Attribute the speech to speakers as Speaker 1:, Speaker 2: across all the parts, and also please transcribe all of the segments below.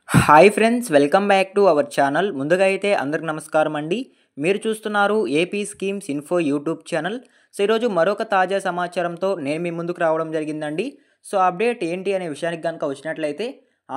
Speaker 1: Hi friends, welcome back to our channel. ముందుగా అయితే అందరికి నమస్కారం అండి. మీరు చూస్తున్నారు AP schemes info YouTube channel. So ఈరోజు మరొక తాజా సమాచారంతో నేను మీ ముందుకు రావడం జరిగిందండి. సో అప్డేట్ ఏంటి అనే విషయానికి కనుక వచ్చినట్లయితే,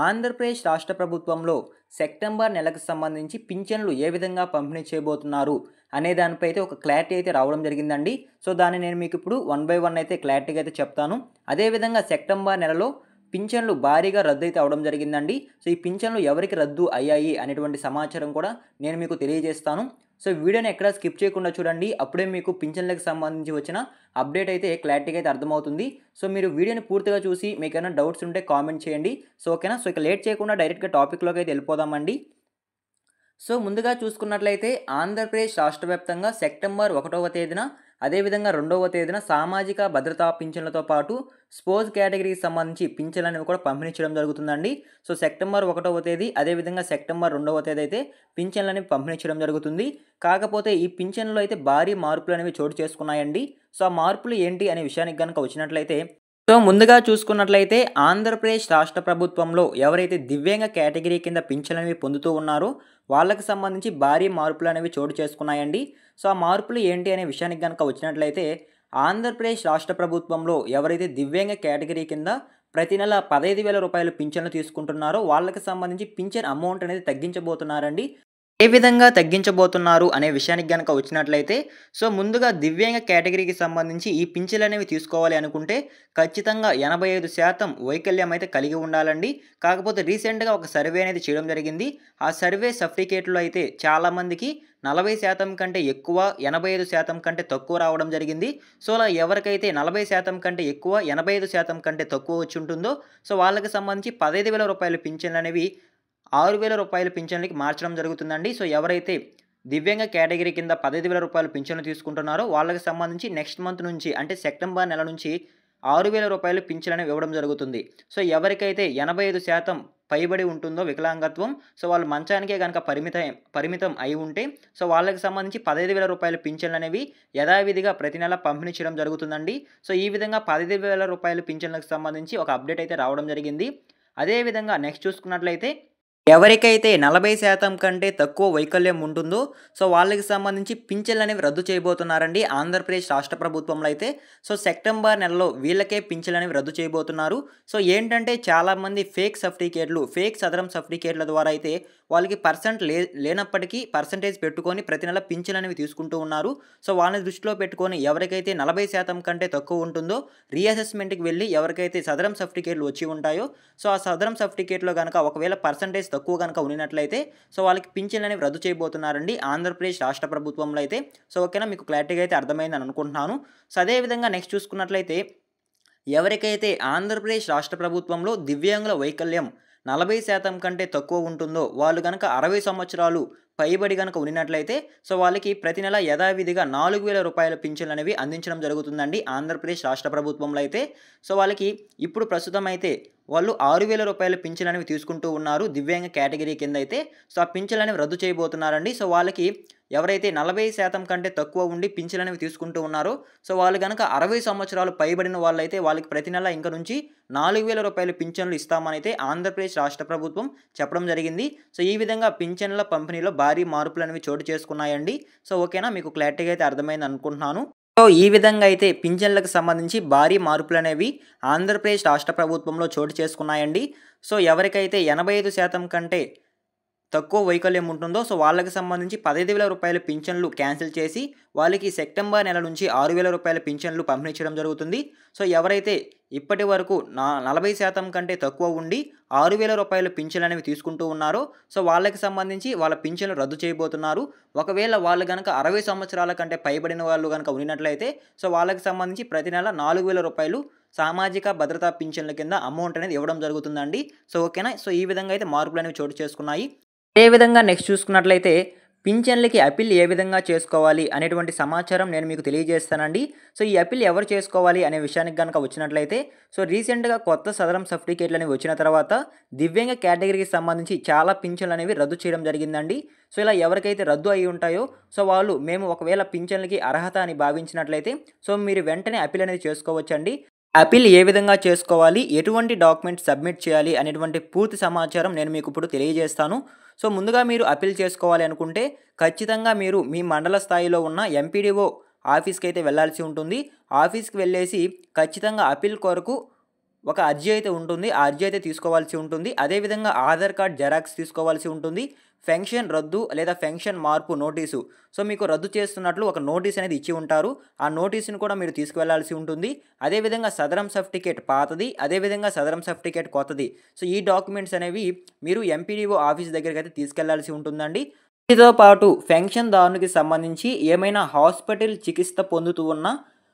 Speaker 1: ఆంధ్రప్రదేశ్ రాష్ట్ర ప్రభుత్వంలో సెప్టెంబర్ నెలకు సంబంధించి పింఛన్లు ఏ విధంగా పంపిణీ చేయబోతున్నారు అనే దానిపై అయితే ఒక క్లారిటీ అయితే రావడం జరిగిందండి. సో దాన్ని నేను మీకు ఇప్పుడు వన్ బై వన్ అయితే క్లారిటీగా అయితే చెప్తాను. అదేవిధంగా సెప్టెంబర్ నెలలో పింఛన్లు భారీగా రద్దు అయితే అవడం జరిగిందండి. సో ఈ పింఛన్లు ఎవరికి రద్దు అయ్యాయి అనేటువంటి సమాచారం కూడా నేను మీకు తెలియజేస్తాను. సో వీడియోని ఎక్కడ స్కిప్ చేయకుండా చూడండి. అప్పుడే మీకు పింఛన్లకు సంబంధించి వచ్చిన అప్డేట్ అయితే క్లారిటీగా అయితే అర్థమవుతుంది. సో మీరు వీడియోని పూర్తిగా చూసి మీకు ఏమైనా డౌట్స్ ఉంటే కామెంట్ చేయండి. సో ఓకేనా. సో ఇక లేట్ చేయకుండా డైరెక్ట్గా టాపిక్లోకి అయితే వెళ్ళిపోదామండి. సో ముందుగా చూసుకున్నట్లయితే ఆంధ్రప్రదేశ్ రాష్ట్ర వ్యాప్తంగా సెప్టెంబర్ 1వ తేదీన, అదేవిధంగా 2వ తేదీన సామాజిక భద్రతా పింఛన్లతో పాటు స్పోర్ట్స్ కేటగిరీకి సంబంధించి పింఛన్లు అనేవి కూడా పంపిణీ చేయడం జరుగుతుందండి. సో సెప్టెంబర్ 1వ తేదీ, అదేవిధంగా సెప్టెంబర్ 2వ తేదీ అయితే పింఛన్లు అనేవి పంపిణీ చేయడం జరుగుతుంది. కాకపోతే ఈ పింఛన్లో అయితే భారీ మార్పులు అనేవి చోటు చేసుకున్నాయండి. సో ఆ మార్పులు ఏంటి అనే విషయానికి కనుక వచ్చినట్లయితే, సో ముందుగా చూసుకున్నట్లయితే ఆంధ్రప్రదేశ్ రాష్ట్ర ప్రభుత్వంలో ఎవరైతే దివ్యాంగ కేటగిరీ కింద పింఛన్లు అనేవి పొందుతూ ఉన్నారో వాళ్ళకి సంబంధించి భారీ మార్పులు అనేవి చోటు చేసుకున్నాయండి. సో ఆ మార్పులు ఏంటి అనే విషయానికి కనుక వచ్చినట్లయితే, ఆంధ్రప్రదేశ్ రాష్ట్ర ప్రభుత్వంలో ఎవరైతే దివ్యాంగ కేటగిరీ కింద ప్రతి నెల 15,000 రూపాయలు పింఛన్లు తీసుకుంటున్నారో వాళ్ళకి సంబంధించి పింఛన్ అమౌంట్ అనేది తగ్గించబోతున్నారండి. ఏ విధంగా తగ్గించబోతున్నారు అనే విషయానికి గనక వచ్చినట్లయితే, సో ముందుగా దివ్యాంగ కేటగిరీకి సంబంధించి ఈ పింఛన్లు అనేవి తీసుకోవాలి అనుకుంటే ఖచ్చితంగా 85% వైకల్యం అయితే కలిగి ఉండాలండి. కాకపోతే రీసెంట్గా ఒక సర్వే అనేది చేయడం జరిగింది. ఆ సర్వే సర్టిఫికేట్లో అయితే చాలామందికి 40% కంటే ఎక్కువ, 85% కంటే తక్కువ రావడం జరిగింది. సో అలా ఎవరికైతే 40% కంటే ఎక్కువ, 85% కంటే తక్కువ వచ్చి ఉంటుందో సో వాళ్ళకి సంబంధించి 15,000 రూపాయల పింఛన్లు అనేవి 6,000 రూపాయల పింఛన్లకి మార్చడం జరుగుతుందండి. సో ఎవరైతే దివ్యాంగ కేటగిరీ కింద 15,000 రూపాయల పింఛన్లు తీసుకుంటున్నారో వాళ్ళకి సంబంధించి నెక్స్ట్ మంత్ నుంచి, అంటే సెప్టెంబర్ నెల నుంచి 6,000 రూపాయలు పింఛన్ అనేవి ఇవ్వడం జరుగుతుంది. సో ఎవరికైతే 85% పైబడి ఉంటుందో వికలాంగత్వం, సో వాళ్ళు మంచానికే కనుక పరిమితం అయి ఉంటే సో వాళ్ళకి సంబంధించి 15,000 రూపాయల పింఛన్లు అనేవి యథావిధిగా ప్రతి నెల పంపిణీ చేయడం జరుగుతుందండి. సో ఈ విధంగా 15,000 రూపాయల పింఛన్లకు సంబంధించి ఒక అప్డేట్ అయితే రావడం జరిగింది. అదేవిధంగా నెక్స్ట్ చూసుకున్నట్లయితే, ఎవరికైతే 40% కంటే తక్కువ వైకల్యం ఉంటుందో సో వాళ్ళకి సంబంధించి పింఛన్లు అనేవి రద్దు చేయబోతున్నారండి ఆంధ్రప్రదేశ్ రాష్ట్ర ప్రభుత్వంలో అయితే. సో సెప్టెంబర్ నెలలో వీళ్ళకే పింఛన్లు అనేవి రద్దు చేయబోతున్నారు. సో ఏంటంటే చాలామంది ఫేక్ సదరం సర్టిఫికేట్ల ద్వారా అయితే వాళ్ళకి లేనప్పటికీ పర్సంటేజ్ పెట్టుకొని ప్రతి నెల పింఛన్లు అనేవి తీసుకుంటూ ఉన్నారు. సో వాళ్ళని దృష్టిలో పెట్టుకొని ఎవరికైతే 40% కంటే తక్కువ ఉంటుందో రీఅసెస్మెంట్కి వెళ్ళి ఎవరికైతే సదరం సర్టిఫికేట్లు వచ్చి ఉంటాయో సో ఆ సదరం సర్టిఫికేట్లో కనుక ఒకవేళ పర్సంటేజ్ తక్కువ కనుక ఉన్నట్లయితే సో వాళ్ళకి పింఛన్లు అనేవి రద్దు చేయబోతున్నారండి ఆంధ్రప్రదేశ్ రాష్ట్ర ప్రభుత్వంలో అయితే. సో ఓకేనా, మీకు క్లారిటీగా అయితే అర్థమైందని అనుకుంటున్నాను. సో అదేవిధంగా నెక్స్ట్ చూసుకున్నట్లయితే, ఎవరికైతే ఆంధ్రప్రదేశ్ రాష్ట్ర ప్రభుత్వంలో దివ్యాంగుల వైకల్యం 40% కంటే తక్కువ ఉంటుందో వాళ్ళు కనుక 60 సంవత్సరాలు పైబడి కనుక ఉన్నట్లయితే సో వాళ్ళకి ప్రతి నెల యథావిధిగా 4,000 రూపాయల పింఛన్లు అనేవి అందించడం జరుగుతుందండి ఆంధ్రప్రదేశ్ రాష్ట్ర ప్రభుత్వంలో అయితే. సో వాళ్ళకి ఇప్పుడు ప్రస్తుతం అయితే వాళ్ళు 6,000 రూపాయల పింఛన్ అనేవి తీసుకుంటూ ఉన్నారు దివ్యాంగ కేటగిరీ కింద అయితే. సో ఆ పింఛన్లు అనేవి రద్దు చేయబోతున్నారండి. సో వాళ్ళకి ఎవరైతే 40% కంటే తక్కువ ఉండి పింఛన్లు అనేవి తీసుకుంటూ ఉన్నారో సో వాళ్ళు కనుక 60 సంవత్సరాలు పైబడిన వాళ్ళైతే వాళ్ళకి ప్రతి నెల ఇంక నుంచి 4,000 రూపాయల పింఛన్లు ఇస్తామని అయితే ఆంధ్రప్రదేశ్ రాష్ట్ర ప్రభుత్వం చెప్పడం జరిగింది. సో ఈ విధంగా పింఛన్ల పంపిణీలో భారీ మార్పులు అనేవి చోటు చేసుకున్నాయండి. సో ఓకేనా, మీకు క్లారిటీగా అయితే అర్థమైంది అనుకుంటున్నాను. సో ఈ విధంగా అయితే పింఛన్లకు సంబంధించి భారీ మార్పులు అనేవి ఆంధ్రప్రదేశ్ రాష్ట్ర ప్రభుత్వంలో చోటు చేసుకున్నాయండి. సో ఎవరికైతే 85% కంటే తక్కువ వైకల్యం ఉంటుందో సో వాళ్ళకి సంబంధించి 15,000 రూపాయల పింఛన్లు క్యాన్సిల్ చేసి వాళ్ళకి సెప్టెంబర్ నెల నుంచి 6,000 రూపాయల పింఛన్లు పంపిణీ చేయడం జరుగుతుంది. సో ఎవరైతే ఇప్పటి వరకు 40% కంటే తక్కువ ఉండి 6,000 రూపాయల పింఛన్లు అనేవి తీసుకుంటూ ఉన్నారో సో వాళ్ళకి సంబంధించి వాళ్ళ పింఛన్లు రద్దు చేయబోతున్నారు. ఒకవేళ వాళ్ళు కనుక 60 సంవత్సరాల కంటే పైబడిన వాళ్ళు కనుక ఉన్నట్లయితే సో వాళ్ళకి సంబంధించి ప్రతి నెల 4,000 రూపాయలు సామాజిక భద్రతా పింఛన్ల కింద అమౌంట్ అనేది ఇవ్వడం జరుగుతుందండి. సో ఓకేనా. సో ఈ విధంగా అయితే మార్పులు అనేవి చోటు చేసుకున్నాయి. అదేవిధంగా నెక్స్ట్ చూసుకున్నట్లయితే, పింఛన్లకి అప్పీల్ ఏ విధంగా చేసుకోవాలి అనేటువంటి సమాచారం నేను మీకు తెలియజేస్తానండి. సో ఈ అప్పీల్ ఎవరు చేసుకోవాలి అనే విషయానికి కనుక వచ్చినట్లయితే, సో రీసెంట్గా కొత్త సదరం సర్టిఫికేట్లు అనేవి వచ్చిన తర్వాత దివ్యాంగ కేటగిరీకి సంబంధించి చాలా పింఛన్లు అనేవి రద్దు చేయడం జరిగిందండి. సో ఇలా ఎవరికైతే రద్దు అయి ఉంటాయో సో వాళ్ళు మేము ఒకవేళ పింఛన్లకి అర్హత అని భావించినట్లయితే సో మీరు వెంటనే అప్పీల్ అనేది చేసుకోవచ్చండి. అప్పీల్ ఏ విధంగా చేసుకోవాలి? ఎటువంటి డాక్యుమెంట్స్ సబ్మిట్ చేయాలి? అనేటువంటి పూర్తి సమాచారం నేను మీకు ఇప్పుడు తెలియజేస్తాను. సో, ముందుగా మీరు అప్పీల్ చేసుకోవాలి అనుకుంటే ఖచ్చితంగా మీరు మీ మండల స్థాయిలో ఉన్న ఎంపీడీఓ ఆఫీస్‌కైతే వెళ్ళాల్సి ఉంటుంది. ఆఫీస్‌కి వెళ్ళేసి ఖచ్చితంగా అప్పీల్ కొరకు ఒక అర్జీ అయితే ఉంటుంది. ఆ అర్జీ అయితే తీసుకోవాల్సి ఉంటుంది. అదేవిధంగా ఆధార్ కార్డ్ జెరాక్స్ తీసుకోవాల్సి ఉంటుంది. పెన్షన్ రద్దు లేదా పెన్షన్ మార్పు నోటీసు. సో, మీకు రద్దు చేస్తున్నట్లు ఒక నోటీస్ అనేది ఇచ్చి ఉంటారు. ఆ నోటీస్‌ని కూడా మీరు తీసుకువెళ్ళాల్సి ఉంటుంది. అదేవిధంగా సదరం సర్టిఫికేట్ పాతది, అదేవిధంగా సదరం సర్టిఫికేట్ కొత్తది. సో, ఈ డాక్యుమెంట్స్ అనేవి మీరు ఎంపీడీఓ ఆఫీస్ దగ్గరికైతే తీసుకెళ్లాల్సి ఉంటుందండి. వీటితో పాటు పెన్షన్‌దారునికి సంబంధించి ఏమైనా హాస్పిటల్ చికిత్స పొందుతూ ఉన్న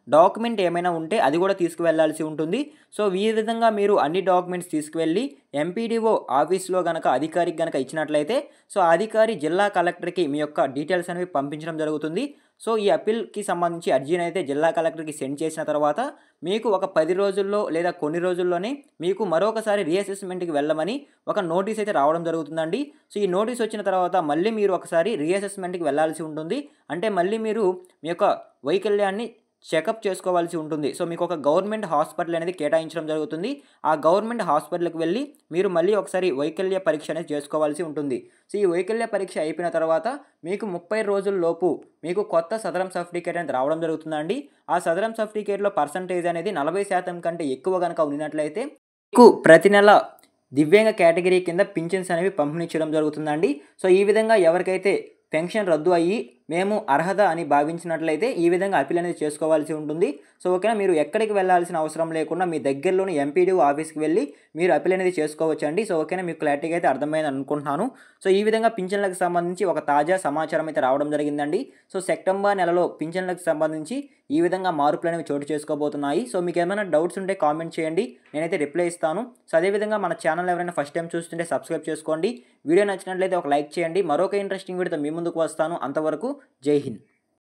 Speaker 1: డాక్యుమెంట్ ఏమైనా ఉంటే అది కూడా తీసుకువెళ్ళాల్సి ఉంటుంది. సో, ఈ విధంగా మీరు అన్ని డాక్యుమెంట్స్ తీసుకువెళ్ళి ఎంపీడీఓ ఆఫీస్‌లో గనక అధికారికి గనక ఇచ్చినట్లయితే సో, ఆ అధికారి జిల్లా కలెక్టర్‌కి మీ యొక్క డీటెయిల్స్ అనేవి పంపించడం జరుగుతుంది. సో, ఈ అప్పీల్‌కి సంబంధించి అర్జీనైతే జిల్లా కలెక్టర్‌కి సెండ్ చేసిన తర్వాత మీకు ఒక 10 రోజుల్లో లేదా కొన్ని రోజుల్లోనే మీకు మరొకసారి రీఅసెస్‌మెంట్‌కి వెళ్ళమని ఒక నోటీస్ అయితే రావడం జరుగుతుందండి. సో, ఈ నోటీస్ వచ్చిన తర్వాత మళ్ళీ మీరు ఒకసారి రీఅసెస్‌మెంట్‌కి వెళ్ళాల్సి ఉంటుంది. అంటే మళ్ళీ మీరు మీ యొక్క వైకల్యాన్ని చెకప్ చేసుకోవాల్సి ఉంటుంది. సో, మీకొక గవర్నమెంట్ హాస్పిటల్ అనేది కేటాయించడం జరుగుతుంది. ఆ గవర్నమెంట్ హాస్పిటల్‌కి వెళ్లి మీరు మళ్ళీ ఒకసారి వైకల్య పరీక్ష అనేది చేసుకోవాల్సి ఉంటుంది. సో, ఈ వైకల్య పరీక్ష అయిపోయిన తర్వాత మీకు 30 రోజుల్లోపు మీకు కొత్త సదరం సర్టిఫికేట్ అనేది రావడం జరుగుతుందండి. ఆ సదరం సర్టిఫికేట్‌లో పర్సెంటేజ్ అనేది 40% కంటే ఎక్కువ గనక ఉన్నట్లయితే మీకు ప్రతి నెల దివ్యాంగ కేటగిరీ కింద పింఛన్స్ అనేవి పంపిణీ చేయడం జరుగుతుందండి. సో, ఈ విధంగా ఎవరికైతే పెన్షన్ రద్దు అయ్యి మేము అర్హత అని భావించినట్లయితే ఈ విధంగా అప్పీల్ అనేది చేసుకోవాల్సి ఉంటుంది. సో, ఓకేనా, మీరు ఎక్కడికి వెళ్ళాల్సిన అవసరం లేకుండా మీ దగ్గరలోని ఎంపీడీఓ ఆఫీస్‌కి వెళ్ళి మీరు అప్పీల్ అనేది చేసుకోవచ్చండి. సో, ఓకేనా, మీకు క్లారిటీగా అయితే అర్థమైందని అనుకుంటున్నాను. సో, ఈ విధంగా పింఛన్లకు సంబంధించి ఒక తాజా సమాచారం అయితే రావడం జరిగిందండి. సో, సెప్టెంబర్ నెలలో పింఛన్లకు సంబంధించి ఈ విధంగా మార్పులనేవి చోటు చేసుకోబోతున్నాయి. సో, మీకేమైనా డౌట్స్ ఉంటే కామెంట్ చేయండి. నేనైతే రిప్లై ఇస్తాను. సో, అదేవిధంగా మన ఛానల్ ఎవరైనా ఫస్ట్ టైం చూస్తుంటే సబ్స్క్రైబ్ చేసుకోండి. వీడియో నచ్చినట్లయితే ఒక లైక్ చేయండి. మరొక ఇంట్రెస్టింగ్ వీడియోతో మీ ముందుకు వస్తాను. అంతవరకు జై హింద్.